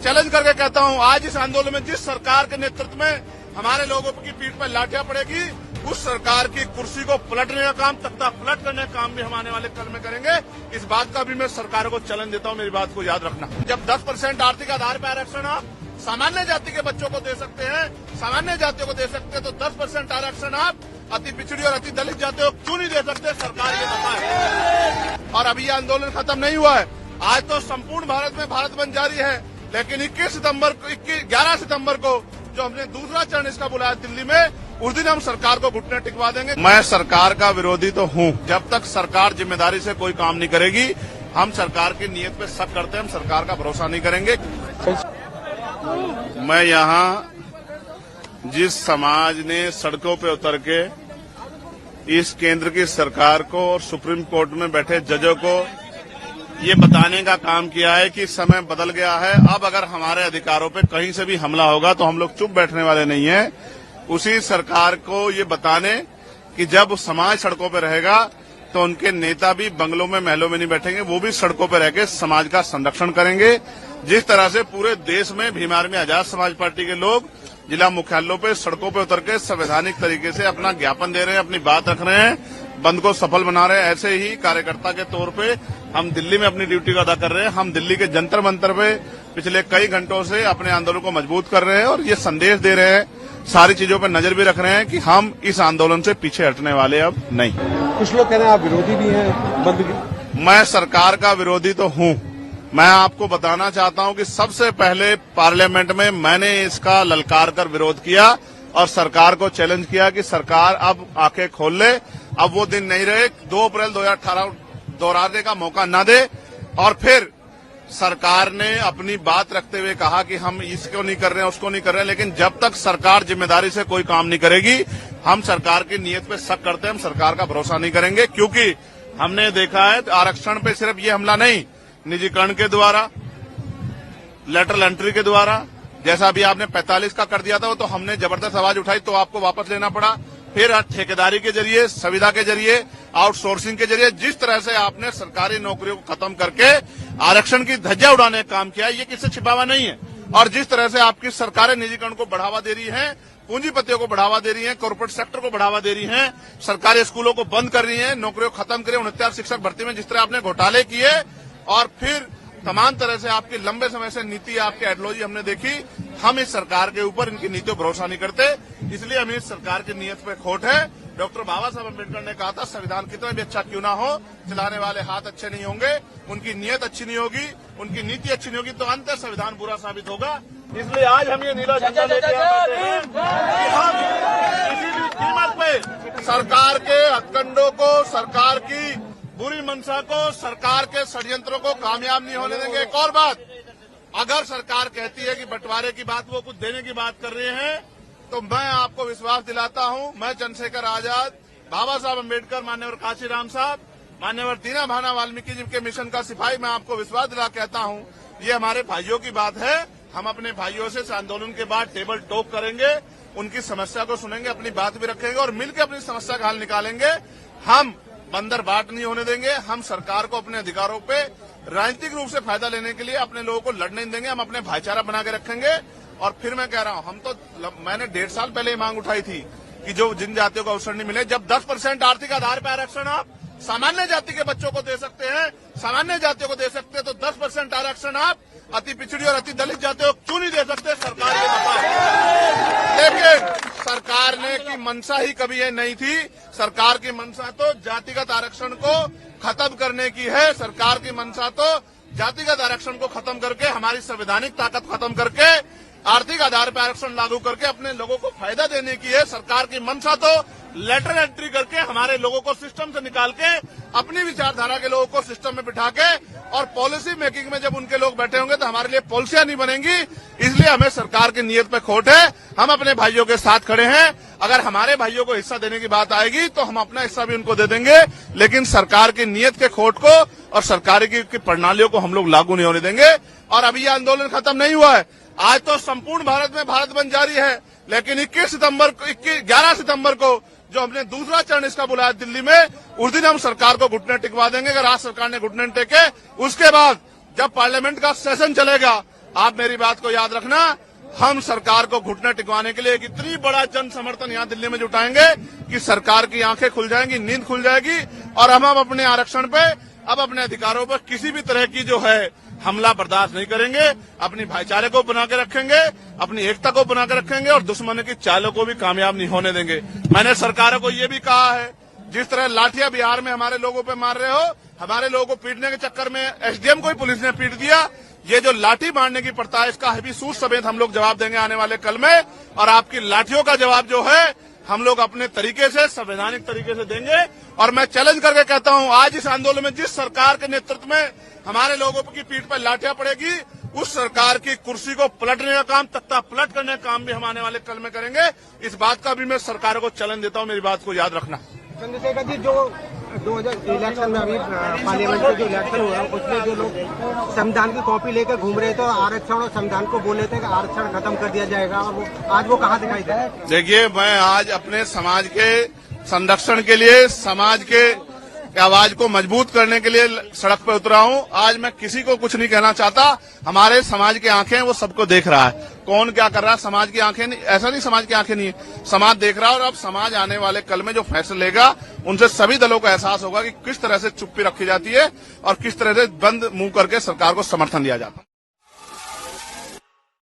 Challenge करके कहता हूं, आज इस आंदोलन में जिस सरकार के नेतृत्व में हमारे लोगों की पीठ पर लाठियां पड़ेगी, उस सरकार की कुर्सी को पलटने का काम, तख्ता पलट करने का काम भी हम आने वाले कल में करेंगे। इस बात का भी मैं सरकार को चैलेंज देता हूं, मेरी बात को याद रखना। जब 10% आर्थिक आधार पर आरक्षण आप सामान्य जाति के बच्चों को दे सकते हैं, सामान्य जातियों को दे सकते हैं, तो 10% आरक्षण आप अति पिछड़ी और अति दलित जातियों को क्यों नहीं दे सकते? सरकार ये बताए। और अभी ये आंदोलन खत्म नहीं हुआ है। आज तो संपूर्ण भारत में भारत बंद जारी है, लेकिन 11 सितंबर को जो हमने दूसरा चरण इसका बुलाया दिल्ली में, उस दिन हम सरकार को घुटने टिकवा देंगे। मैं सरकार का विरोधी तो हूं, जब तक सरकार जिम्मेदारी से कोई काम नहीं करेगी, हम सरकार की नीयत पे शक करते हैं, हम सरकार का भरोसा नहीं करेंगे। मैं यहाँ जिस समाज ने सड़कों पे उतर के इस केंद्र की सरकार को और सुप्रीम कोर्ट में बैठे जजों को ये बताने का काम किया है कि समय बदल गया है, अब अगर हमारे अधिकारों पे कहीं से भी हमला होगा तो हम लोग चुप बैठने वाले नहीं हैं। उसी सरकार को ये बताने कि जब समाज सड़कों पे रहेगा तो उनके नेता भी बंगलों में महलों में नहीं बैठेंगे, वो भी सड़कों पे रह के समाज का संरक्षण करेंगे। जिस तरह से पूरे देश में भीम आर्मी आजाद समाज पार्टी के लोग जिला मुख्यालयों पे सड़कों पे उतर के संवैधानिक तरीके से अपना ज्ञापन दे रहे हैं, अपनी बात रख रहे हैं, बंद को सफल बना रहे हैं, ऐसे ही कार्यकर्ता के तौर पे हम दिल्ली में अपनी ड्यूटी को अदा कर रहे हैं। हम दिल्ली के जंतर मंतर पे पिछले कई घंटों से अपने आंदोलन को मजबूत कर रहे हैं और ये संदेश दे रहे हैं, सारी चीजों पर नजर भी रख रहे हैं कि हम इस आंदोलन से पीछे हटने वाले अब नहीं। कुछ लोग कह रहे हैं आप विरोधी भी हैं बंद की। मैं सरकार का विरोधी तो हूं। मैं आपको बताना चाहता हूं कि सबसे पहले पार्लियामेंट में मैंने इसका ललकार कर विरोध किया और सरकार को चैलेंज किया कि सरकार अब आंखें खोल ले, अब वो दिन नहीं रहे 2 अप्रैल 2018 दोहराने का मौका न दे। और फिर सरकार ने अपनी बात रखते हुए कहा कि हम इसको नहीं कर रहे हैं, उसको नहीं कर रहे हैं, लेकिन जब तक सरकार जिम्मेदारी से कोई काम नहीं करेगी, हम सरकार की नीयत पे शक करते हैं, हम सरकार का भरोसा नहीं करेंगे। क्योंकि हमने देखा है आरक्षण पे सिर्फ ये हमला नहीं, निजीकरण के द्वारा, लेटरल एंट्री के द्वारा, जैसा अभी आपने 45 का कर दिया था, तो हमने जबरदस्त आवाज उठाई तो आपको वापस लेना पड़ा। फिर ठेकेदारी के जरिए, संविदा के जरिए, आउटसोर्सिंग के जरिए, जिस तरह से आपने सरकारी नौकरियों को खत्म करके आरक्षण की धज्जियां उड़ाने का काम किया, ये किससे छिपावा नहीं है। और जिस तरह से आपकी सरकारें निजीकरण को बढ़ावा दे रही हैं, पूंजीपतियों को बढ़ावा दे रही हैं, कॉर्पोरेट सेक्टर को बढ़ावा दे रही हैं, सरकारी स्कूलों को बंद कर रही हैं, नौकरियों को खत्म करें, 69 शिक्षक भर्ती में जिस तरह आपने घोटाले किए, और फिर तमाम तरह से आपकी लंबे समय से नीति, आपकी आइडियोलॉजी हमने देखी। हम इस सरकार के ऊपर, इनकी नीतियों पर भरोसा नहीं करते, इसलिए हमें इस सरकार की नीयत पे खोट है। डॉक्टर बाबा साहब अम्बेडकर ने कहा था, संविधान कितना भी अच्छा क्यों ना हो, चलाने वाले हाथ अच्छे नहीं होंगे, उनकी नीयत अच्छी नहीं होगी, उनकी नीति अच्छी नहीं होगी, तो अंत संविधान बुरा साबित होगा। इसलिए आज हम ये नीला झंडा लेके आते हैं कि हम किसी भी कीमत पे सरकार के हथकंडों को, सरकार की बुरी मंशा को, सरकार के षड्यंत्रों को कामयाब नहीं होने देंगे। एक और बात, अगर सरकार कहती है कि बंटवारे की बात, वो कुछ देने की बात कर रहे हैं, तो मैं आपको विश्वास दिलाता हूं, मैं चंद्रशेखर आजाद, बाबा साहब अम्बेडकर, मान्यवर काशीराम साहब, मान्यवर दीना भाना वाल्मीकि जी के मिशन का सिपाही, मैं आपको विश्वास दिला कहता हूं, ये हमारे भाइयों की बात है। हम अपने भाइयों से इस आंदोलन के बाद टेबल टॉक करेंगे, उनकी समस्या को सुनेंगे, अपनी बात भी रखेंगे और मिलकर अपनी समस्या का हल निकालेंगे। हम बंदर बाट नहीं होने देंगे। हम सरकार को अपने अधिकारों पे राजनीतिक रूप से फायदा लेने के लिए अपने लोगों को लड़ने नहीं देंगे। हम अपने भाईचारा बना के रखेंगे। और फिर मैं कह रहा हूं, मैंने 1.5 साल पहले मांग उठाई थी कि जो जिन जातियों को अवसर नहीं मिले, जब 10% आर्थिक आधार पर आरक्षण आप सामान्य जाति के बच्चों को दे सकते हैं, सामान्य जातियों को दे सकते हैं, तो 10% आरक्षण आप अति पिछड़ी और अति दलित जातियों को क्यों नहीं दे सकते? सरकार ये बताए। लेकिन सरकार ने की मंशा ही कभी ये नहीं थी। सरकार की मंशा तो जातिगत आरक्षण को खत्म करने की है। सरकार की मंशा तो जातिगत आरक्षण को खत्म करके, हमारी संवैधानिक ताकत खत्म करके, आर्थिक आधार पर आरक्षण लागू करके अपने लोगों को फायदा देने की है। सरकार की मंशा तो लेटर एंट्री करके हमारे लोगों को सिस्टम से निकाल के, अपनी विचारधारा के लोगों को सिस्टम में बिठा के, और पॉलिसी मेकिंग में जब उनके लोग बैठे होंगे तो हमारे लिए पॉलिसियां नहीं बनेंगी। इसलिए हमें सरकार की नीयत पे खोट है। हम अपने भाइयों के साथ खड़े हैं। अगर हमारे भाइयों को हिस्सा देने की बात आएगी तो हम अपना हिस्सा भी उनको दे देंगे, लेकिन सरकार की नीयत के खोट को और सरकार की प्रणालियों को हम लोग लागू नहीं होने देंगे। और अभी ये आंदोलन खत्म नहीं हुआ है। आज तो संपूर्ण भारत में भारत बंद जारी है, लेकिन 11 सितंबर को जो हमने दूसरा चरण इसका बुलाया दिल्ली में, उस दिन हम सरकार को घुटने टिकवा देंगे। अगर आज सरकार ने घुटने टेके, उसके बाद जब पार्लियामेंट का सेशन चलेगा, आप मेरी बात को याद रखना, हम सरकार को घुटने टिकवाने के लिए एक इतनी बड़ा जन समर्थन यहाँ दिल्ली में जुटाएंगे कि सरकार की आंखें खुल जाएंगी, नींद खुल जाएगी और हम अपने आरक्षण पे, अब अपने अधिकारों पर किसी भी तरह की जो है हमला बर्दाश्त नहीं करेंगे। अपनी भाईचारे को बना के रखेंगे, अपनी एकता को बना के रखेंगे और दुश्मन की चालों को भी कामयाब नहीं होने देंगे। मैंने सरकारों को ये भी कहा है, जिस तरह लाठियां बिहार में हमारे लोगों पे मार रहे हो, हमारे लोगों को पीटने के चक्कर में एसडीएम को ही पुलिस ने पीट दिया। ये जो लाठी मारने की प्रथा है, इसका भी सूद समेत हम लोग जवाब देंगे आने वाले कल में, और आपकी लाठियों का जवाब जो है हम लोग अपने तरीके से, संवैधानिक तरीके से देंगे। और मैं चैलेंज करके कहता हूं, आज इस आंदोलन में जिस सरकार के नेतृत्व में हमारे लोगों की पीठ पर लाठियां पड़ेगी, उस सरकार की कुर्सी को पलटने का काम, तख्ता पलट करने का काम भी हम आने वाले कल में करेंगे। इस बात का भी मैं सरकार को चैलेंज देता हूं, मेरी बात को याद रखना। चंद्रशेखर जी, जो 2000 इलेक्शन में अभी पार्लियामेंट के जो इलेक्शन हुआ उसमें जो लोग संविधान की कॉपी लेकर घूम रहे थे, आरक्षण और संविधान को बोले थे कि आरक्षण खत्म कर दिया जाएगा, और आज वो कहाँ दिखाई दे रहा है? देखिए, मैं आज अपने समाज के संरक्षण के लिए, समाज के आवाज को मजबूत करने के लिए सड़क पर उतरा हूं। आज मैं किसी को कुछ नहीं कहना चाहता। हमारे समाज की आंखें वो सबको देख रहा है, कौन क्या कर रहा है। समाज की आंखें नहीं, ऐसा नहीं समाज की आंखें नहीं है, समाज देख रहा है। और अब समाज आने वाले कल में जो फैसले लेगा, उनसे सभी दलों को एहसास होगा कि किस तरह से चुप्पी रखी जाती है और किस तरह से बंद मुंह करके सरकार को समर्थन दिया जाता है।